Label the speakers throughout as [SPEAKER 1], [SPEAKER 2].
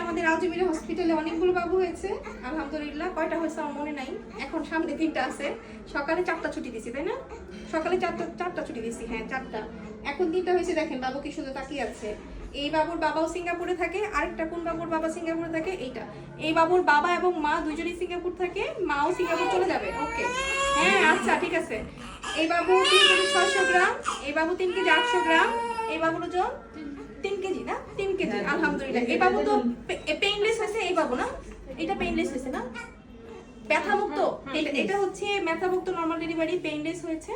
[SPEAKER 1] আমাদের আজমিরা হসপিটালে অনেকগুলো বাবু হয়েছে আলহামদুলিল্লাহ। কয়টা হয়েছে আমার মনে নাই, এখন সামনে 3টা আছে। সকালে 4টা ছুটি দিছি, তাই না? সকালে 4টা ছুটি দিছি, হ্যাঁ 4টা। এখন 3টা হয়েছে, দেখেন বাবু কি সুন্দর তাকিয়ে আছে। এই বাবুর বাবাও সিঙ্গাপুরে থাকে, আরেকটা কোন বাবুর বাবা সিঙ্গাপুরে থাকে, এইটা। এই বাবুর বাবা এবং মা দুইজনই সিঙ্গাপুর থাকে, মাও সিঙ্গাপুর চলে যাবে। ওকে, হ্যাঁ আচ্ছা ঠিক আছে। এই বাবু 3 কেজি 600 গ্রাম, এই বাবু 3 কেজি 800 গ্রাম, এই বাবুর ওজন 3 কেজি না 3 কেজি আলহামদুলিল্লাহ। এই বাবু তো পেইনলেস হয়েছে, এই বাবু না, এটা পেইনলেস হয়েছে না, ব্যথামুক্ত। এটা হচ্ছে ব্যথামুক্ত নরমাল ডেলিভারি, পেইনলেস হয়েছে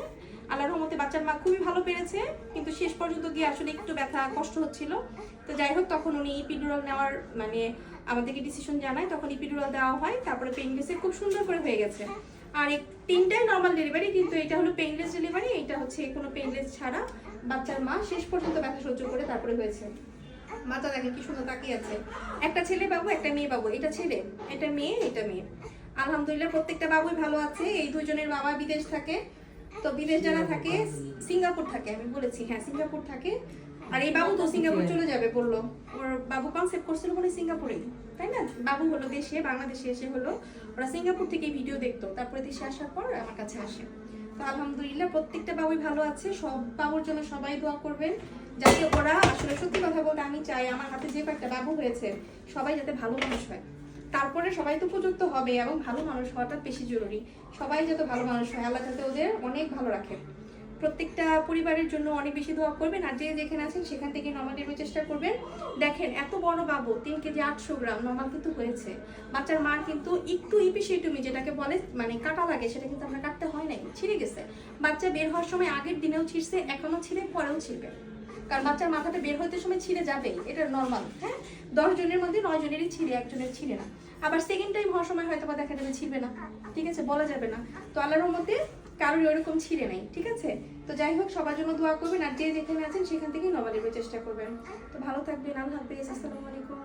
[SPEAKER 1] আল্লাহর রহমতে। বাচ্চার মা খুবই ভালো পেরেছে, কিন্তু শেষ পর্যন্ত গিয়ে আসলে একটু ব্যথা কষ্ট হচ্ছিল। তো যাই হোক, তখন উনি ইপিডুরাল নেওয়ার মানে আমাদেরকে ডিসিশন জানায়, তখন ইপিডুরাল দেওয়া হয়, তারপরে পেইনলেসে খুব সুন্দর করে হয়ে গেছে। আর এই 3টাই নরমাল ডেলিভারি, কিন্তু এটা হলো পেইনলেস ডেলিভারি, এটা হচ্ছে কোনো পেইনলেস ছাড়া। বাচ্চার মা শেষ পর্যন্ত ব্যথা সহ্য করে তারপরে হয়েছে। মাথা দেখেন কি সুন্দর তাকিয়ে আছে। একটা ছেলে বাবু, একটা মেয়ে বাবু। এটা ছেলে, এটা মেয়ে, এটা মেয়ে। আলহামদুলিল্লাহ প্রত্যেকটা বাবুই ভালো আছে। এই দুজনের বাবা বিদেশ থাকে, তো বিদেশ যারা থাকে সিঙ্গাপুর থাকে, আমি বলেছি হ্যাঁ সিঙ্গাপুর থাকে। আর এই বাবু তো সিঙ্গাপুর চলে যাবে বললো, ওর বাবু কনসেপ্ট করছিল বলে সিঙ্গাপুরেই, তাই না? বাবু হলো দেশে, বাংলাদেশে এসে হলো, ওরা সিঙ্গাপুর থেকে ভিডিও দেখতো, তারপরে দেশে আসার পর আমার কাছে আসে। তো আলহামদুলিল্লাহ প্রত্যেকটা বাবুই ভালো আছে। সব বাবুর জন্য সবাই দোয়া করবেন, যাতে ওরা আসলে সত্যি কথা বলতে আমি চাই আমার হাতে যে কয়েকটা বাবু হয়েছে সবাই যাতে ভালো মানুষ হয়। তারপরে সবাই তো উপযুক্ত হবে, এবং ভালো মানুষ হওয়াটা বেশি জরুরি। সবাই যাতে ভালো মানুষ হয়, আল্লাহ যাতে ওদের অনেক ভালো রাখে। প্রত্যেকটা পরিবারের জন্য অনেক বেশি দোয়া করবেন, আর যে যেখানে আছেন সেখান থেকে নরমাল ডেলিভারির চেষ্টা করবেন। দেখেন এত বড় বাবু 3 কেজি 800 গ্রাম নরমাল কিন্তু হয়েছে। বাচ্চার মার কিন্তু একটু ইপিসেটুমি যেটাকে বলে মানে কাটা লাগে, সেটা কিন্তু আমরা কাটতে হয় নাই, ছিঁড়ে গেছে। বাচ্চা বের হওয়ার সময় আগের দিনেও ছিঁড়ছে, এখনো ছিঁড়ে, পরেও ছিঁড়বে, কারণ বাচ্চার মাথাটা বের হইতে সময় ছিঁড়ে যাবেই, এটা নর্মাল। হ্যাঁ 10 জনের মধ্যে 9 জনেরই ছিঁড়ে, একজনের ছিঁড়ে না। আবার সেকেন্ড টাইম হওয়ার সময় হয়তো বা দেখা যাবে ছিঁড়বে না, ঠিক আছে, বলা যাবে না। তো আল্লাহর রহমতে কারোর ওরকম ছিঁড়ে নাই, ঠিক আছে। তো যাই হোক সবার জন্য দোয়া করবেন, আর যে যেখানে আছেন সেখান থেকেই নরমাল ডেলিভারির চেষ্টা করবেন। তো ভালো থাকবেন, আল্লাহ হাফেজ, আসসালামু আলাইকুম।